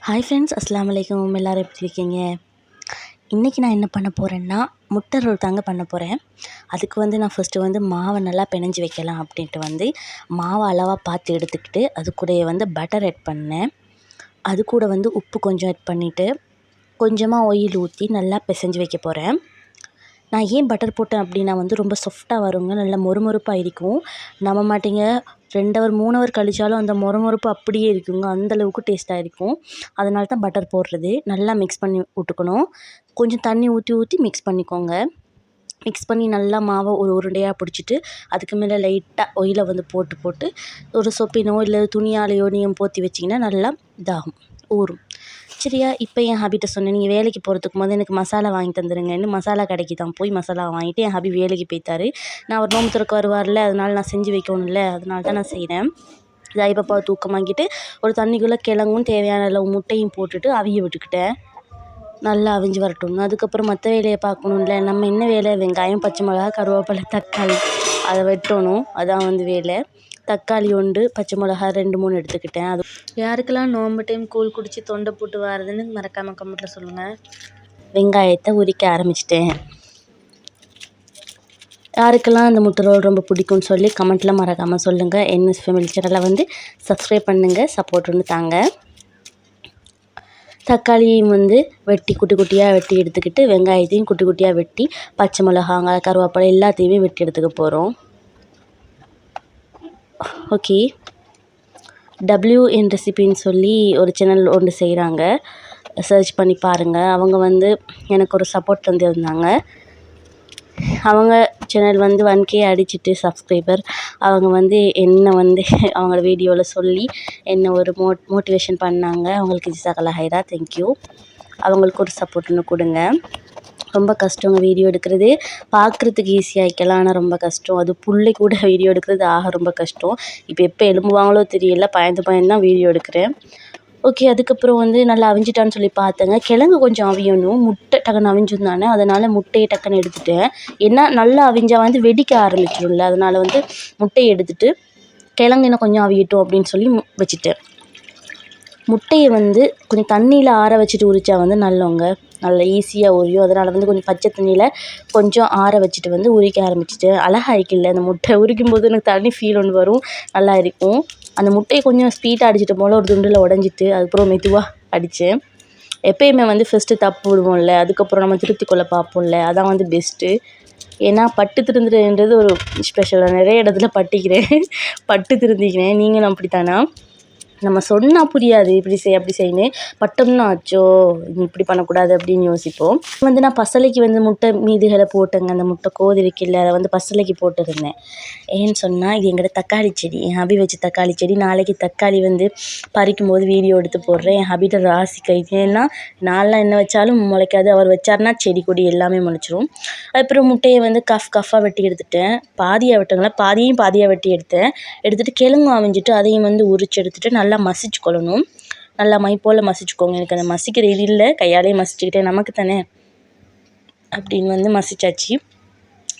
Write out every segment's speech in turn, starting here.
Hi friends, அஸ்ஸலாமு அலைக்கும். எல்லோரும் எப்படி இருக்கீங்க? இன்றைக்கி நான் என்ன பண்ண போகிறேன்னா, முட்டை ரோல் தாங்க பண்ண போகிறேன். அதுக்கு நான் ஃபஸ்ட்டு மாவை நல்லா பிணைஞ்சி வைக்கலாம் அப்படின்ட்டு மாவை அளவாக பார்த்து எடுத்துக்கிட்டு அது கூட பட்டர் ஆட் பண்ணேன். அது கூட உப்பு கொஞ்சம் ஆட் பண்ணிவிட்டு கொஞ்சமாக ஆயில் ஊற்றி நல்லா பிசைஞ்சு வைக்க போகிறேன். நான் ஏன் பட்டர் போட்டேன் அப்படின்னா ரொம்ப சாஃப்டாக வருங்க, நல்லா மொறுமொறுப்பாக இருக்கும். நம்ப மாட்டீங்க, 2 ஹவர் 3 ஹவர் கழித்தாலும் அந்த மொறுமொறுப்பு அப்படியே இருக்குங்க, அந்தளவுக்கு டேஸ்ட்டாக இருக்கும். அதனால தான் பட்டர் போடுறது. நல்லா மிக்ஸ் பண்ணி விட்டுக்கணும். கொஞ்சம் தண்ணி ஊற்றி மிக்ஸ் பண்ணிக்கோங்க. மிக்ஸ் பண்ணி நல்லா மாவை ஒரு உருண்டையாக பிடிச்சிட்டு அதுக்கு மேலே லைட்டாக ஆயிலை போட்டு ஒரு சொப்பினோ இல்லை துணியாலையோ நீங்கள் போற்றி வச்சிங்கன்னா நல்லா இதாகும், ஊறும். சரியா? இப்போ என் ஹபிட்ட சொன்னேன், நீங்கள் வேலைக்கு போகிறதுக்கு எனக்கு மசாலா வாங்கி தந்துடுங்கன்னு. மசாலா கடைக்கு தான் போய் மசாலா வாங்கிட்டு என் ஹபி வேலைக்கு போய்த்தாரு. நான் அவர் நோம்பு திறக்க வருவார்ல, அதனால நான் செஞ்சு வைக்கணும்ல, அதனால தான் நான் செய்கிறேன். இதாக இப்போ தூக்கமாக்கிட்டு ஒரு தண்ணிக்குள்ளே கிழங்கும் தேவையான அளவு முட்டையும் போட்டுட்டு அவிய விட்டுக்கிட்டேன். நல்லா அவிஞ்சு வரட்டும். அதுக்கப்புறம் மற்ற வேலையை பார்க்கணும்ல. நம்ம என்ன வேலை? வெங்காயம், பச்சை மிளகா, கருவேப்பிலை, தக்காளி அதை வெட்டணும். அதான் வேலை. தக்காளி 1, பச்சை மிளகா 2 3 எடுத்துக்கிட்டேன். அது யாருக்கெல்லாம் நோம்பு டைம் கூழ் குடித்து தொண்டை போட்டு வாருதுன்னு மறக்காமல் கமெண்ட்டில் சொல்லுங்கள். வெங்காயத்தை உரிக்க ஆரம்பிச்சிட்டேன். யாருக்கெல்லாம் அந்த முட்டை ரோல் ரொம்ப பிடிக்கும்னு சொல்லி கமெண்ட்டில் மறக்காமல் சொல்லுங்கள். என்எஸ் ஃபேமிலி சேனலை சப்ஸ்கிரைப் பண்ணுங்கள், சப்போர்ட் தாங்க. தக்காளியும் வெட்டி குட்டி குட்டியாக வெட்டி எடுத்துக்கிட்டு வெங்காயத்தையும் குட்டி குட்டியாக வெட்டி பச்சை மிளகாங்க கருவேப்பிலை எல்லாத்தையுமே வெட்டி எடுத்துக்க போகிறோம். ஓகே, WN ரெசிபின்னு சொல்லி ஒரு சேனல் ஒன்று செய்கிறாங்க, சர்ச் பண்ணி பாருங்கள். அவங்க எனக்கு ஒரு சப்போர்ட் தந்திருந்தாங்க. அவங்க சேனல் 1K அடிச்சிட்டு சப்ஸ்கிரைபர். அவங்க என்ன அவங்களோட வீடியோவில் சொல்லி என்ன ஒரு மோட்டிவேஷன் பண்ணாங்க. அவங்களுக்கு ஜிசாக்கல்லா ஹைரா, தேங்க்யூ. அவங்களுக்கு ஒரு சப்போர்ட் ஒன்று கொடுங்க. ரொம்ப கஷ்டங்க வீடியோ எடுக்கிறது. பார்க்குறதுக்கு ஈஸியாக இருக்கலாம், ஆனால் ரொம்ப கஷ்டம். அது புள்ளை கூட வீடியோ எடுக்கிறது ரொம்ப கஷ்டம். இப்போ எப்போ எழும்புவாங்களோ தெரியல, பயந்து தான் வீடியோ எடுக்கிறேன். ஓகே, அதுக்கப்புறம் நல்லா அவிஞ்சிட்டான்னு சொல்லி பார்த்தேங்க. கிழங்கு கொஞ்சம் அவியணும், முட்டை டக்குன்னு அவிஞ்சிருந்தானே, அதனால் முட்டையை டக்குன்னு எடுத்துட்டேன். ஏன்னா நல்லா அவிஞ்சால் வெடிக்க ஆரம்பிச்சிடும்ல, அதனால் முட்டையை எடுத்துகிட்டு கிழங்கு இன்னும் கொஞ்சம் அவியட்டும் அப்படின்னு சொல்லி வச்சுட்டேன். முட்டையை கொஞ்சம் தண்ணியில் ஆற வச்சுட்டு உரித்தா நல்லவங்க, நல்லா ஈஸியாக உரியும். அதனால் கொஞ்சம் பச்சை தண்ணியில் கொஞ்சம் ஆற வச்சுட்டு உரிக்க ஆரம்பிச்சிட்டேன். அழகாக இருக்குல்ல அந்த முட்டை. உரிக்கும்போது எனக்கு தனி ஃபீல் ஒன்று வரும், நல்லா இருக்கும். அந்த முட்டையை கொஞ்சம் ஸ்பீடாக அடிச்சிட்டு போல் ஒரு துண்டில் உடஞ்சிட்டு அதுக்கப்புறம் மெதுவாக அடித்தேன். எப்போயுமே ஃபஸ்ட்டு தப்பு விடுவோம்ல, அதுக்கப்புறம் நம்ம திருத்திக்கொள்ள பார்ப்போம்ல, அதான் பெஸ்ட்டு. ஏன்னா பட்டு திருந்துறதுன்றது ஒரு ஸ்பெஷலாக நிறைய இடத்துல பட்டு திருந்திக்கிறேன். நீங்களும் அப்படித்தானா? நம்ம சொன்னால் புரியாது, இப்படி செய் அப்படி செய்யணும். பட்டோம்னா ஆச்சோ இப்படி பண்ணக்கூடாது அப்படின்னு யோசிப்போம். நான் பசலைக்கு முட்டை மீதுகளை போட்டேங்க. அந்த முட்டை கோதி இருக்குல்ல, அதை பசலைக்கு போட்டுருந்தேன். ஏன்னு சொன்னால் இது எங்களோட தக்காளி செடி, என் ஹபி வச்சு தக்காளி செடி. நாளைக்கு தக்காளி பறிக்கும் போது வீடியோ எடுத்து போடுறேன். என் ஹபிட்ட ராசி கை. ஏன்னா நான்லாம் என்ன வச்சாலும் முளைக்காது, அவர் வச்சாருன்னா செடி கொடி எல்லாமே முளைச்சிரும். அதுக்கப்புறம் முட்டையை கஃபாக வெட்டி எடுத்துட்டேன். பாதியாக வெட்டுங்களா, பாதியாக வெட்டி எடுத்துகிட்டு கிழங்கு அவிஞ்சிட்டு அதையும் உரிச்சு எடுத்துகிட்டு நல்லா மசிச்சுக்கொள்ளணும். நல்லா மை போல் மசிச்சுக்கோங்க. எனக்கு அந்த மசிக்கிற இது இல்லை, கையாலே மசிச்சுக்கிட்டேன், நமக்கு தானே அப்படின்னு மசிச்சாச்சு.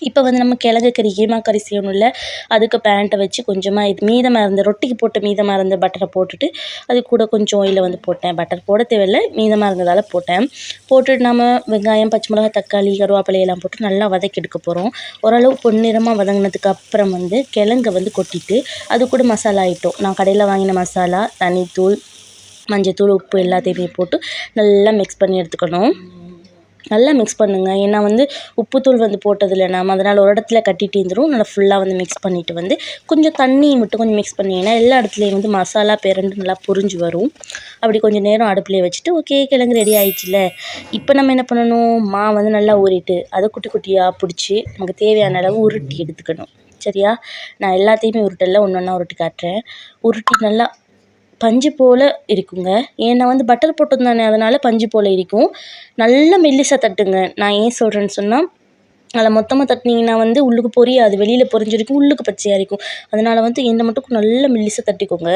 இப்போ நம்ம கிழங்கு கறி கீமா கறி செய்யணும்ல, அதுக்கு பேண்ட்டை வச்சு கொஞ்சமாக இது மீதமாக இருந்த ரொட்டிக்கு போட்ட மீதமாக இருந்த பட்டரை போட்டுட்டு அது கூட கொஞ்சம் ஆயிலில் போட்டேன். பட்டர் போட தேவையில்லை, மீதமாக இருந்ததால் போட்டேன். போட்டுட்டு நம்ம வெங்காயம், பச்சை மிளகாய், தக்காளி, கருவேப்பிலையெல்லாம் போட்டு நல்லா வதக்கி எடுக்க போகிறோம். ஓரளவு பொன்னிறமாக வதங்கினதுக்கு அப்புறம் கிழங்கை கொட்டிட்டு அது கூட மசாலா ஐட்டம், நான் கடையில் வாங்கின மசாலா, தனித்தூள், மஞ்சத்தூள், உப்பு எல்லாத்தையுமே போட்டு நல்லா மிக்ஸ் பண்ணி எடுத்துக்கணும். நல்லா மிக்ஸ் பண்ணுங்கள். ஏன்னா உப்புத்தூள் போட்டதில்லை நாம், அதனால் ஒரு இடத்துல கட்டிட்டு இருந்துடும். நல்லா ஃபுல்லாக மிக்ஸ் பண்ணிவிட்டு கொஞ்சம் தண்ணி மட்டும் கொஞ்சம் மிக்ஸ் பண்ணிங்கன்னா எல்லா இடத்துலையும் மசாலா பிரண்டு நல்லா புரிஞ்சு வரும். அப்படி கொஞ்சம் நேரம் அடுப்புலேயே வச்சுட்டு ஓகே, கிழங்கு ரெடி ஆயிடுச்சுல. இப்போ நம்ம என்ன பண்ணணும், நல்லா ஊறிட்டு அதை குட்டி குட்டியாக பிடிச்சி நமக்கு தேவையான அளவு உருட்டி எடுத்துக்கணும். சரியா? நான் எல்லாத்தையுமே உருட்டல, ஒன்றா உருட்டி காட்டுறேன். உருட்டி நல்லா பஞ்சு போல் இருக்குங்க. ஏன்னா பட்டர் போட்டது தானே, அதனால் பஞ்சு போல் இருக்கும். நல்லா மெல்லிசாக தட்டுங்க. நான் ஏன் சொல்கிறேன்னு சொன்னால், அதில் மொத்தமாக தட்டினீங்கன்னா உள்ளுக்கு பொரியாது, வெளியில் பொரிஞ்சிருக்கும், உள்ளுக்கு பச்சையாக இருக்கும். அதனால் எண்ணெய் மட்டும் நல்லா மெல்லிசாக தட்டிக்கோங்க.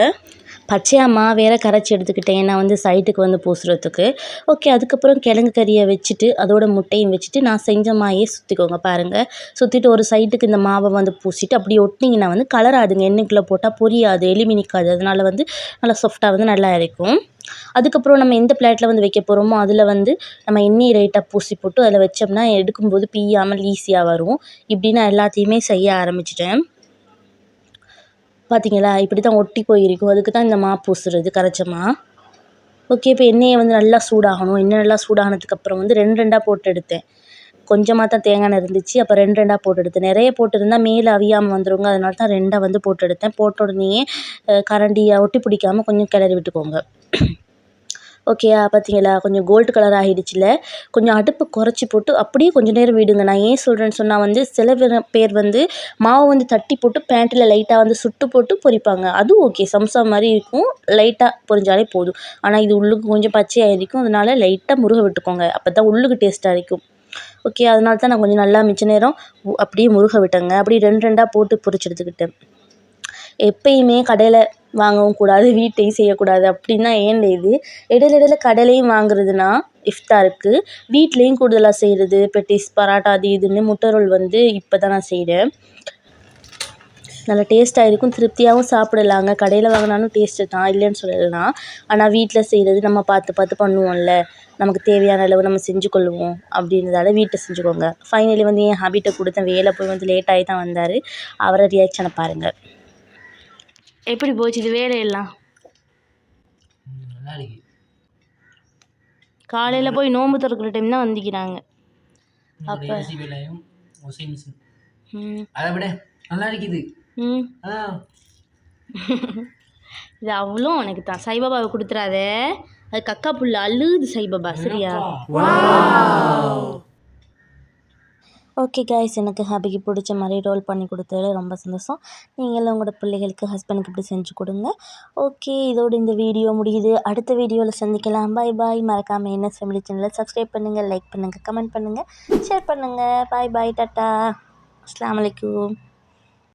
பச்சையாக வேற கரைச்சி எடுத்துக்கிட்டேன் நான் வந்து சைட்டுக்கு வந்து பூசுறதுக்கு. ஓகே, அதுக்கப்புறம் கிழங்கு கறியை வச்சுட்டு அதோட முட்டையும் வச்சுட்டு நான் செஞ்ச மாயே சுற்றிக்கோங்க பாருங்கள். சுற்றிட்டு ஒரு சைட்டுக்கு இந்த மாவை வந்து பூசிட்டு அப்படியே ஒட்டிங்கன்னா வந்து கலராதுங்க. எண்ணெய்க்குள்ளே போட்டால் பொரியாது, எலும்பி நிற்காது. அதனால வந்து நல்லா சாஃப்டாக வந்து நல்லா இருக்கும். அதுக்கப்புறம் நம்ம எந்த பிளேட்டில் வந்து வைக்க போகிறோமோ அதில் வந்து நம்ம எண்ணெய் லைட்டாக பூசி போட்டு அதில் வச்சோம்னா எடுக்கும்போது பிய்யாமல் ஈஸியாக வரும். இப்படி நான் எல்லாத்தையுமே செய்ய ஆரம்பிச்சிட்டேன். பார்த்தீங்களா, இப்படி தான் ஒட்டி போயிருக்கும். அதுக்கு தான் இந்த பூசுறது கரைச்ச ஓகே, இப்போ எண்ணெயை வந்து நல்லா சூடாகணும். எண்ணெய் நல்லா சூடானதுக்கப்புறம் வந்து 2 2 போட்டு எடுத்தேன். கொஞ்சமாக தான் தேங்காய் எண்ணெய் இருந்துச்சு. அப்போ 2 2 போட்டு எடுத்தேன். நிறைய போட்டிருந்தா மேலே அவியாமல் வந்துருங்க. அதனால தான் 2 வந்து போட்டு எடுத்தேன். போட்ட உடனேயே கரண்டியை ஒட்டி பிடிக்காமல் கொஞ்சம் கிளறி விட்டுக்கோங்க. ஓகேயா, பார்த்தீங்களா, கொஞ்சம் கோல்டு கலர் ஆகிடுச்சுல. கொஞ்சம் அடுப்பு குறைச்சி போட்டு அப்படியே கொஞ்சம் நேரம் விடுங்க. நான் ஏன் சொல்கிறேன்னு சொன்னால் வந்து சில பேர் வந்து மாவு வந்து தட்டி போட்டு பேண்ட்டில் லைட்டாக வந்து சுட்டு போட்டு பொரிப்பாங்க. அதுவும் ஓகே, சம்சா மாதிரி இருக்கும். லைட்டாக பொரிஞ்சாலே போதும். ஆனால் இது உள்ளுக்கு கொஞ்சம் பச்சையாக இருக்கும். அதனால லைட்டாக முருக விட்டுக்கோங்க. அப்போ தான் உள்ளுக்கு டேஸ்ட்டாக இருக்கும். ஓகே, அதனால தான் நான் கொஞ்சம் நல்லா மிச்ச நேரம் அப்படியே முருக விட்டேங்க. அப்படியே 2 2 போட்டு பொரிச்சு எடுத்துக்கிட்டேன். எப்பயுமே கடையில் வாங்கவும் கூடாது, வீட்டையும் செய்யக்கூடாது அப்படின்னு தான் ஏன் இது. இடையில கடையிலையும் வாங்குறதுனா இஃப்தாருக்கு, வீட்லேயும் கூடுதலாக செய்கிறது பெட்டிஸ், பராட்டா, அது இதுன்னு முட்டை ரோல் வந்து இப்போ தான் நான் செய்கிறேன். நல்லா டேஸ்ட்டாக இருக்கும், திருப்தியாகவும் சாப்பிடலாங்க. கடையில் வாங்கினாலும் டேஸ்ட்டு தான், இல்லைன்னு சொல்லலாம். ஆனால் வீட்டில் செய்கிறது நம்ம பார்த்து பண்ணுவோம்ல, நமக்கு தேவையான அளவு நம்ம செஞ்சு கொள்ளுவோம். அப்படின்றதால வீட்டில் செஞ்சுக்கோங்க. ஃபைனலி வந்து என் ஹாபிட்டை கொடுத்தேன். வேலை போய் வந்து லேட்டாகி தான் வந்தார். அவரை ரியாக்ஷனை பாருங்கள். எப்படி போச்சு இது வேலையெல்லாம்? காலையில் போய் நோன்பு திறக்கிற டைம் தான் வந்திக்கிறாங்க. அப்போ அதை விட நல்லா இருக்குது. இது அவ்வளோ உனக்கு தான். சாய்பாபாவை கொடுத்துறாத, அது கக்கா புல்ல அழுது சாய்பாபா. சரியா? ஓகே கைஸ், எனக்கு ஹாபிக்கு பிடிச்ச மாதிரி ரோல் பண்ணி கொடுத்தது ரொம்ப சந்தோஷம். நீங்களும் உங்களோட பிள்ளைகளுக்கு, ஹஸ்பண்டுக்கு இப்படி செஞ்சு கொடுங்க. ஓகே, இதோட இந்த வீடியோ முடியுது. அடுத்த வீடியோவில் சந்திக்கலாம். பாய் பாய். மறக்காமல் NS ஃபேமிலி சேனலை சப்ஸ்கிரைப் பண்ணுங்கள், லைக் பண்ணுங்கள், கமெண்ட் பண்ணுங்கள், ஷேர் பண்ணுங்கள். பாய் பாய், டாட்டா, அஸ்ஸலாமு அலைக்கும்.